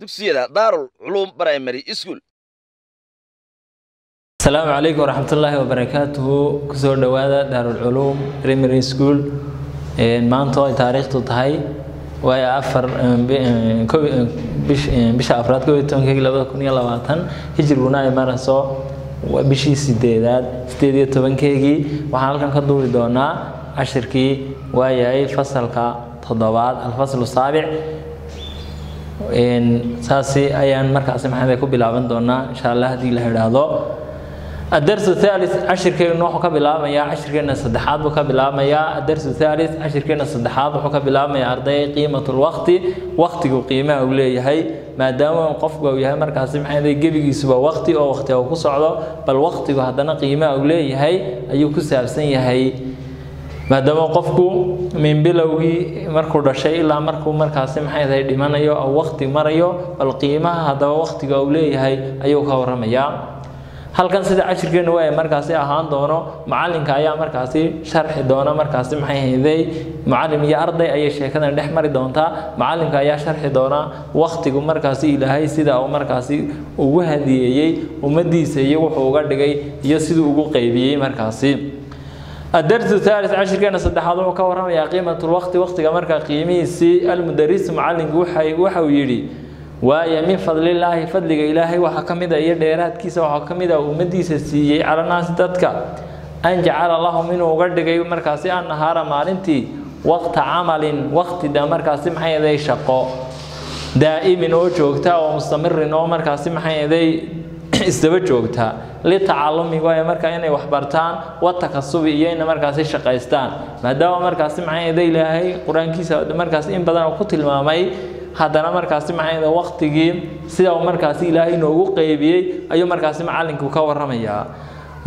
dugsiyada Darul Ulum Primary School. السلام عليكم ورحمة الله وبركاته. كسر دوادة دار العلوم Primary School. ما أنتوا تاريخ تطهي ويا أفر بش أفراد كويتون كي لبدا كوني لواتن هجرونا يمارسوا وبشي سديدية تبان كيجي وحالكن كدوري دونا عشركي ويا فصل كتضباط الفصل السابع. ساسي أيان مركز محمد يكون بلعبان دونا إن شاء الله هدي لهذا. الدرس الثالث عشر كنا نحكي بالعامية عشر كنا صدحات بك بالعامية. الدرس الثالث عشر كنا صدحات بك بالعامية أرضي قيمة الوقت وقتك وقيمة أولي هاي ما دام وقفك وياها مركز محمد يجيب يسوى وقتي أو وقتي أو قصعده بل وقتك وهذا قيمة أولي هاي أيو كسر سنة هاي ما دام وقفكو من بلوغي مركو شيء إلا مركز محمد هاي دمانيو أو وقتي مريو القيمة هذا وقتك أولي هاي أيو كورميا. halkan sida cashirkeena way markaas ahaan doono macalinka ayaa markaas sharxi doona markaas maxay hayday macallin iyo arday ay sheekadan dhex mari doonta macalinka ayaa sharxi doona waqtigu markaas ilaahay sida uu markaas ugu hadiyay umadiisa iyo wuxuu uga dhigay iyo sidoo ugu qaybiyay markaas الدرس الثالث عشر كنا صدحات وكورم يا قيمة الوقت وقت مركا قيميسي المدرس معلم وحويري ويا من فضل الله فضل إلهي وحكمد يديرات كيس وحكمد ومديس السيء على الناس تتك أن جعل الله منه وقد جاي مركزي النهار مالنتي وقت عمل وقت دا مركزي محي ذي شقاء دائم وجوكتا ومستمر نو مركزي محي ذي استوجوكتا لتعلم ويا مركز إني وحبرتان والتكسب إياه مركزي شقايستان ما دام مركزي محي ذي إلهي قرآن كيس مركزي إن بدن وقتل مامي haddana markaas maxay waqtigii sida uu markaas Ilaahay noogu qaybiyay ayuu markaas macalinku ka warramaya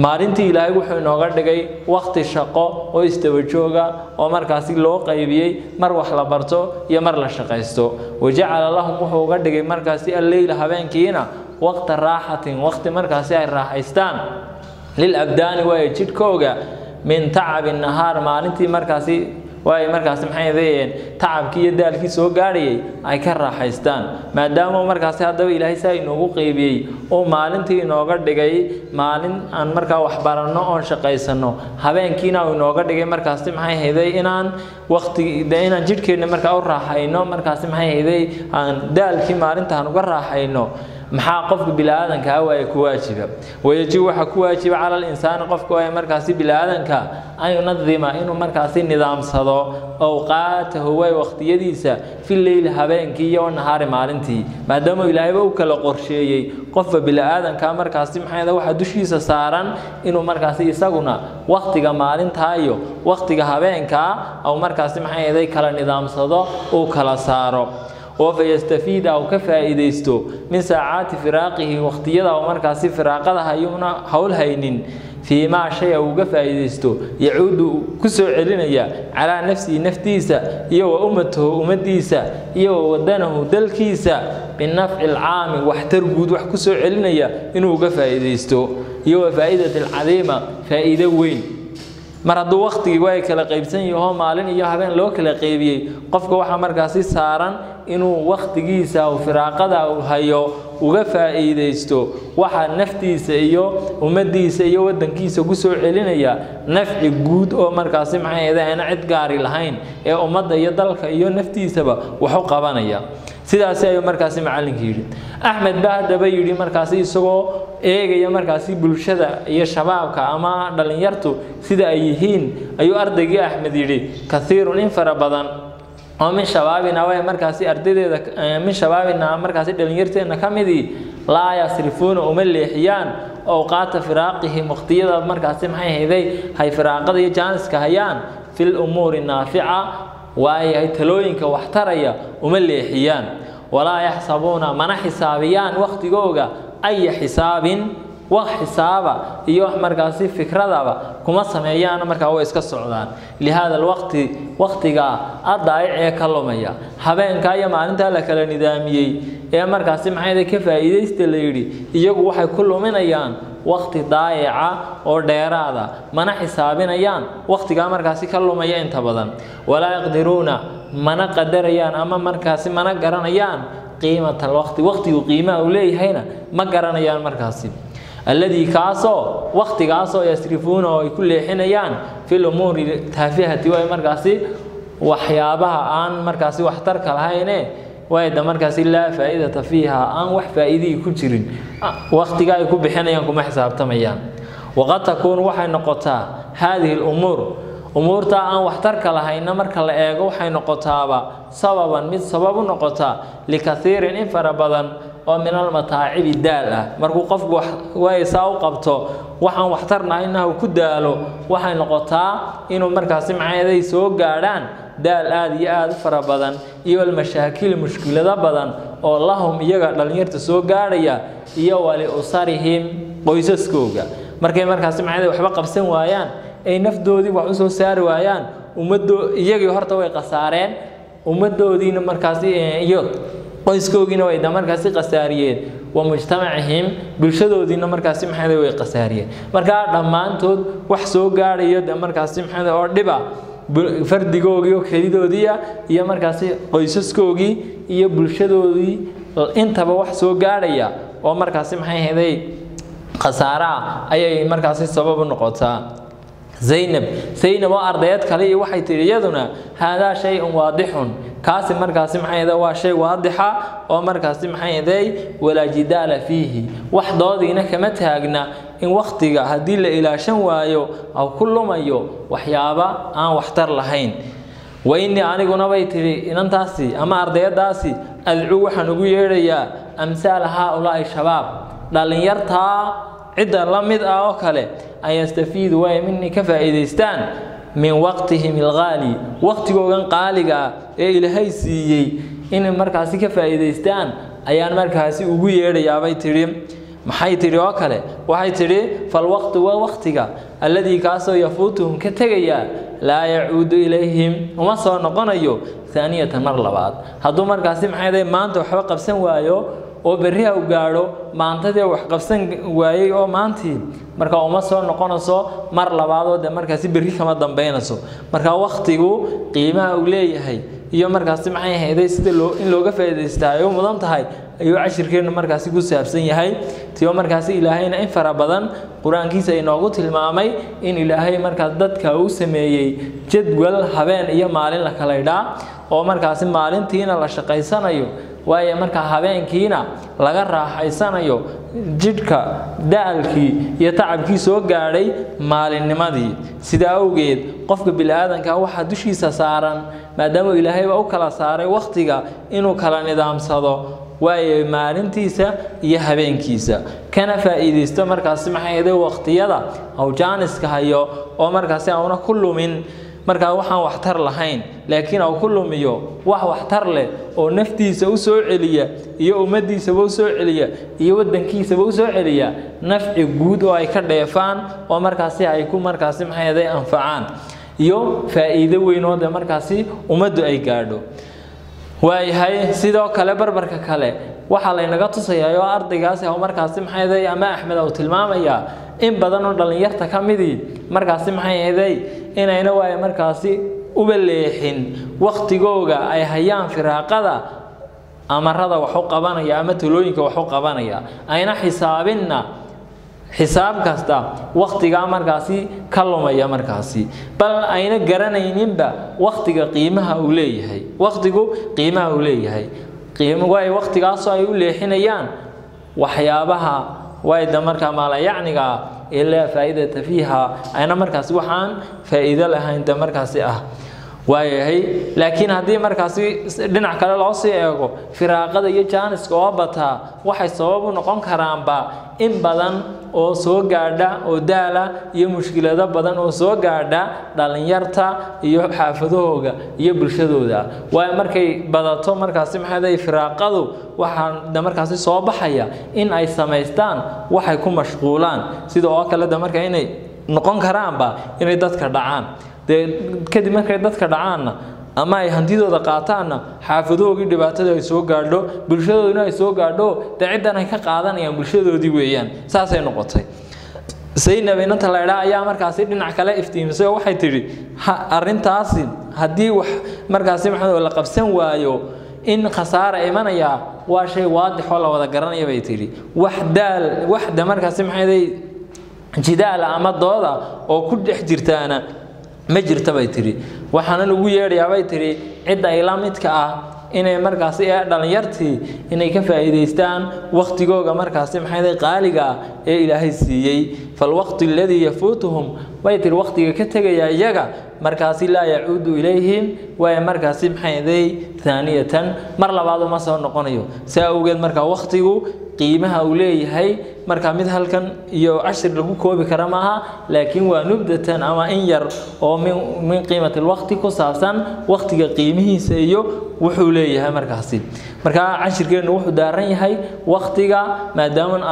maalintii Ilaahay wuxuu inooga dhigay waqti shaqo oo istawa jooga oo markaas loo qaybiyay mar wax la barto iyo mar la shaqaysto waja'ala lahum wuxuu uga dhigay markaas al-layl habeenkiina waqti raaxatin waqti markaas ay raaxaystaan lil abdaan wa jidkooga min ta'ab an-nahar maalintii markaas way markaas maxay leeyeen taabkii iyo daalkii soo gaariyay ay ka raaxaystaan maadaama markaas hadaba Ilaahay saa inoogu qaybiyay oo maalintii inooga dhigay maalin aan markaa wax barano oo shaqaysano habeenkiina uu inooga dhigay markaas maxay heeday inaan waqtiga inaan jidhkeena markaa u raaxayno markaas maxay heeday aan daalkii maalintaan uga raaxayno maxaa qofka bilaadanka way ku waajiba wajiib waxa ku waajiba cala al-insaan qofka way markaas bilaadanka ay nadima inuu markaas nidaamsado awqaatahu way waqtiyadiisa fil leyl habeenkii iyo nahaar maalintii maadaama Ilaahay uu kala qorsheeyay qofka bilaadanka markaas maxay waxa dushiisa saaran inuu markaas isaguna waqtiga maalinta iyo waqtiga habeenka aw markaas maxay kala nidaamsado oo kala saaro وفيستفيد أو كفائديستو من ساعات فراقه وقتيدا ومركز فراقها يونا حول هينين فيما شيء أو كفائديستو يعود كسر علينا على نفسه نفتيسا يو أمته أمديسا يو ودنه دلكيسا بالنفع العام واحترقود وحكسر علينا إنه كفائديستو يو فائدة العظيمة فائدة وين maradu waqtiga way kala qaybsan yahay maalin iyo habeen loo kala qaybiyay qofka waxa markaas saaran inuu waqtigiisa oo firaaqada uu hayo uga faa'iideysto waxa naftiisa iyo umadiisa iyo wadankiisa ku soo celinaya nafci guud oo markaas maxay ahayn cid gaari lahayn ee umada iyo dalka iyo naftiisaba wuxuu qabanaya sidaas ay markaas macalinka yiri Ahmed Bahdaba yiri markaas isagoo eegaya markaas bulshada iyo shabaabka ama dhalinyartu sida ay yihiin ayuu ardayga Ahmed yiri kathiirun in farabadan oo min shabaabina way markaas ardaydeeda min shabaabina markaas dhalinyarteena kamidi la yasrifuuna uma leexiyaan awqaat firaaqihim waqtiyada markaas maxay hayday hay firaaqada iyo jaaniska hayaan fil umuri naafi'a وأي تلوينك واحتريا ومليحيان ولا يحسبون من حسابيان وقت جوجا أي حساب وحسابا يوح مركزي فكرة دابا كما سمعيان مركز السعودان لهذا الوقت وقت جاء الضائع كلاميا حبين كايا ما أنت لك الندامي يا مركز معي كيف يستليري يجوا واحد كله من أيام وقت ضائع أو ديرادا من حسابين أيام وقت جاء مركز كلاميا أنت بدن ولا يقدرون من قدريان أما مركز من قرنيان qiimata alwaqti waqtigu qiimaha uu leeyahayna ma garanayaan markaasi الذي كاسو وقت كاسو يسرفون ويكل حينيان في الأمور تافهة ومركاسي وحيابها عن مركاسي واحترك الهينه وإذا مركاسي لا فائدة فيها عن وح فائدة كتيرين وقت جاي يكون بحينيان كم حساب تميان وقد تكون وحي نقطة هذه الأمور أمور تا عن واحترك الهينه مركل إيجو وحي نقطة سببا من سبب نقطة لكثير إنفر بدن ومن المتاعب الدالة مركو قفق ويساو قبطو وحن واحترنا إنه كدالو وحن نقطة إنه مركز معايدي سوق قادان دال آدي آد فربادان إيو المشاكل مشكلة بدن واللهم إيقا للنيرت سوق قادية إيو لأسارهم قويسسكوغا مركز معايدي وحبا قبسن وايان أي نفدو دي وحسو سار وايان ومدو إيقا يهرطوا قصارين ومدو دين مركز إيو qoyskoogina way markaasi qasaariyeen ومجتمعهم bulshadoodina markaasi maxay way qasaariyeen marka dhamaantood wax soo gaarayo markaasi maxay oo dhiba fardigoogii oo kalidoodiya iyo markaasi qoysaskoogii iyo bulshadoodii intaba wax soo gaaraya oo markaasi maxay heeday qasaara ayay markaasi sabab noqotaa زينب وأرضيات كلي وحي تريدنا هذا شيء واضح كاسم مركز محيدا وشيء واضحة ومركز محيدا ولا جدال فيه وحضاضينا كما تهاجنا إن وقتك هديل إلى شنوايو أو كل ما يو وحيابا واحتر لهين وإني أنا قلنا بيتري إن أنتاسي أما أرضيات داسي أدعو حنقول يا أمثال هؤلاء الشباب لأن يرتها عدة لمد أوكله أن يستفيدوا مني كفائدستان من وقتهم الغالي وقت جوجان قالقة إلى هاي سيء إن المركز كفائدستان أيان مركز وجوير يا بيتريم محيتري أوكله وحيتري فالوقت ووقتك الذي كاسو يفوتهم كتجيا لا يعود إليهم وما صار نقنيو ثانية مرة بعد هذو مركز محيدا ما أنتوا حبق بسن وايو وبريها وقالوا ما أنتدي وحقبسن وايي أو ما أنتي مركا وما صار نقنصو مر لبعضه ده مركز بري كما ضمبينسو مركا وقتيو قيمة أولية هي يوم مركز معي هذا يستدلو إن لوجا في الاستعيو مضمت هاي أيو عشر كيرن مركز يقول سابسين هاي تيوم مركز إلهينا إن فربضن قرآن كيسا ينوغوت المامي إن إلهي مركز دد كاوسمي جدول هبين إيا مالين لكاليدا أو مركز مالين تينا لشقيسان أيو waayo marka habeenkiina laga raaxaysanayo jidhka daalkii iyo tacabkii soo gaaray maalinnimadii sida awgeed qofka bilaadanka waxa dushiisa saaran maadaama Ilaahay u kala saaray waqtiga inuu kala nidaamsado waayo maalintiisa iyo habeenkiisa kana faa'iideysto markaas maxay waqtiyada aw jaaniska hayo oo markaas aanu kullumin marka waxaan waxtar lahayn laakiin aw kullumiyo wax waxtar leh oo naftiisa u soo celiya iyo ummadiisa u soo celiya iyo wadankiisa u soo celiya nafci guud oo ay ka dheefaan oo markaas ay ku markaas maxay anfacaan iyo faa'iido weyn oo markaas ummadu ay gaadho waayahay sidoo kale barbarka kale waxa la inaga tusayaa ardaygaas oo markaas maxay ama Axmed oo tilmaamaya in badan oo dhalinyarta kamidii markaas maxay inayna way markaas u baleexin waqtigooga ay hayaan firaaqada amarada wax u qabanaya ama talooyinka wax u qabanaya ayna xisaabina xisaab kasta waqtiga markaas ka lumaya markaas bal ayna garanayninba waqtiga qiimaha uu leeyahay waqtigu qiimaha uu leeyahay qiimo way waqtigaas ay u leexinayaan waxyaabaha way damarka maala yacniga إلا فائدة فيها أنا مركز وحان فائدة لها أنت مركز وهي لكن هذه مركز دنع كلا العصي أيقو فراقة يجان سكوابتها وحي صواب نقوم كرامبا إن بدن أو سو قاعدة أو دالة يمشكلة ده بدن أو سو قاعدة دالن يرتا يحافظوه يبرشدوه ومركي بدأتو مركز هذا فراقة waxaan da markaas soo baxaya in ay sameystaan waxay ku mashquulaan sida oo kale da marka inay noqon karaanba inay dadka dhacaan kadib markay dadka dhacaanna ama ay hantidooda qaataanna xaafadoogii dhibaatada ay soo gaadho bulshadooduna ay soo gaadho ciidan ay ka qaadanayaan bulshadoodii weeyaan saasay noqotay Zaynab inta la ilaa ayaa markaas dhinac kale iftiimsay waxay tiri arintaasi hadii wax markaas maxay la qabsan waayo in khasaara imanaya waa shay waadix oo la wada garanaya bay tiri waxda markaasi maxay jidaal ama dooda oo ku dhex jirtaana ma jirta bay tiri waxaana lagu yeedhayaa bay tiri cid ay la midka ah inay markaasi dhalinyartii inay ka faa'iideystaan waqtigooga markaasi maxay qaaliga ee Ilaahay siiyay fal waqti alladhi yafutuhum way tiri waqtiga ka tagaya iyaga markaasi la yacuudu ilayhim way markaasi maxay thaniyatan mar labaad ma soo noqonayo saawgeed marka waqtigu qiimaha uu leeyahay marka mid halkan iyo 10 lagu koobi kara maaha laakiin waa nubdatan ama in yar oo min qiimatul waqti ku saabsan waqtiga qiimihiisa iyo wuxuu leeyahay markaasi marka cashirkeenu wuxuu daaran yahay waqtiga maadaama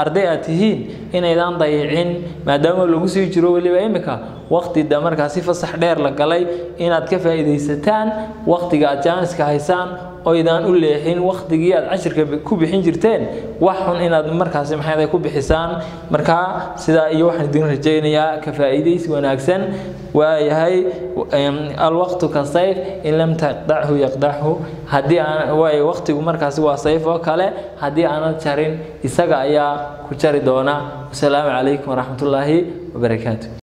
ardayatihiin inaydan dayicin maadaama lagu sii jiro waliba imika waqtiga markaasi fasax dheer la galay inaad ka faa'iideysataan waqtiga aad jaaniska haysaan oo idaan u leexin waqtigii aad cashirka ku bixin jirteen wax xun inaad markaasi maxay ku bixisaan marka sida iyo waxaan idin rajaynayaa ka faa'iideysi wanaagsan waayahay al waqtu ka sayf in lam taqdahu yaqdahu hadii aan way waqtigu markaasi waa sayf oo kale hadii aanad jarin isaga ayaa ku jari doona assalaamu alaykum wa rahmatullahi wa barakaatuh